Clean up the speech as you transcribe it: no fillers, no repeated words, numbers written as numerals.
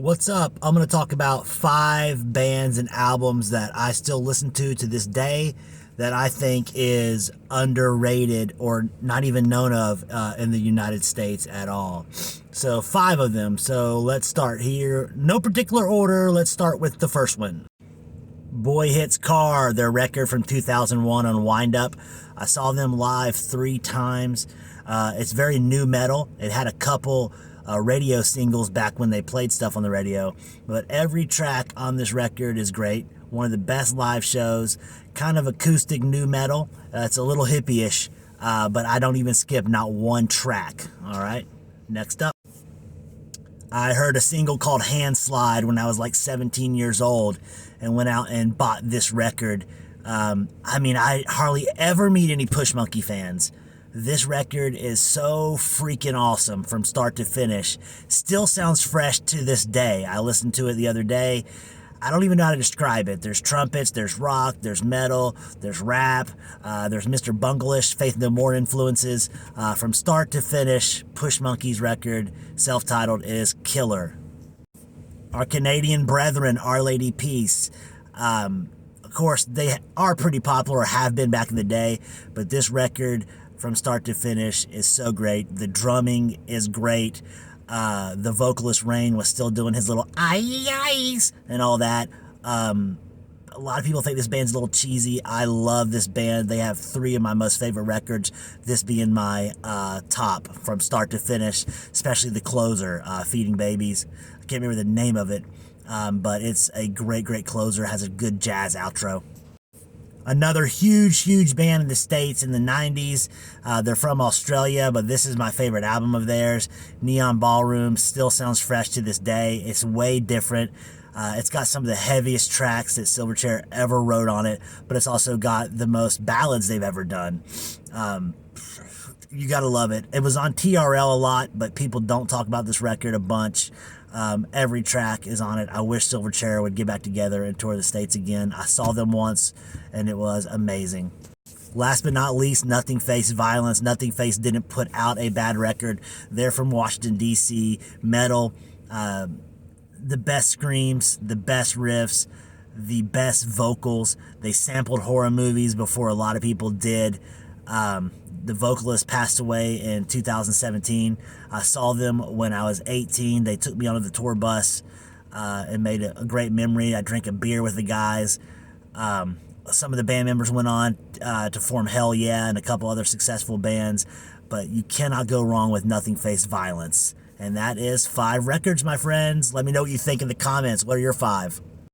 What's up? I'm going to talk about 5 bands and albums that I still listen to this day that I think is underrated or not even known of in the United States at all. So 5 of them. So let's start here. No particular order. Let's start with the first one. Boy Hits Car, their record from 2001 on Wind Up. I saw them live 3 times. It's very new metal. It had a couple radio singles back when they played stuff on the radio, but every track on this record is great. One of the best live shows, kind of acoustic new metal. It's a little hippie-ish, but I don't even skip not one track. All right, next up. I heard a single called Hand Slide when I was like 17 years old and went out and bought this record. I hardly ever meet any Push Monkey fans. This record is so freaking awesome from start to finish. Still sounds fresh to this day. I listened to it the other day. I don't even know how to describe it. There's trumpets, there's rock, there's metal, there's rap, there's Mr. Bunglish, Faith No More influences. From start to finish, Push Monkey's record, self-titled, is killer. Our Canadian brethren, Our Lady Peace. Of course, they are pretty popular, or have been back in the day, but this record, from start to finish, is so great. The drumming is great. The vocalist Rain was still doing his little eyes and all that. A lot of people think this band's a little cheesy. I love this band. They have 3 of my most favorite records, this being my top from start to finish, especially the closer, Feeding Babies. I can't remember the name of it, but it's a great closer. It has a good jazz outro. Another huge band in the States in the 90s. They're from Australia, but this is my favorite album of theirs. Neon Ballroom still sounds fresh to this day. It's way different. It's got some of the heaviest tracks that Silverchair ever wrote on it, but it's also got the most ballads they've ever done. You gotta love it. It was on TRL a lot, but people don't talk about this record a bunch. Every track is on it. I wish Silverchair would get back together and tour the States again. I saw them once, and it was amazing. Last but not least, Nothing Face Violence. Nothing Face didn't put out a bad record. They're from Washington, D.C. Metal. The best screams, the best riffs, the best vocals. They sampled horror movies before a lot of people did. The vocalist passed away in 2017. I saw them when I was 18. They took me onto the tour bus and made a great memory. I drank a beer with the guys. Some of the band members went on to form Hell Yeah and a couple other successful bands, but you cannot go wrong with Nothing Face Violence. And that is 5 records, my friends. Let me know what you think in the comments. What are your 5?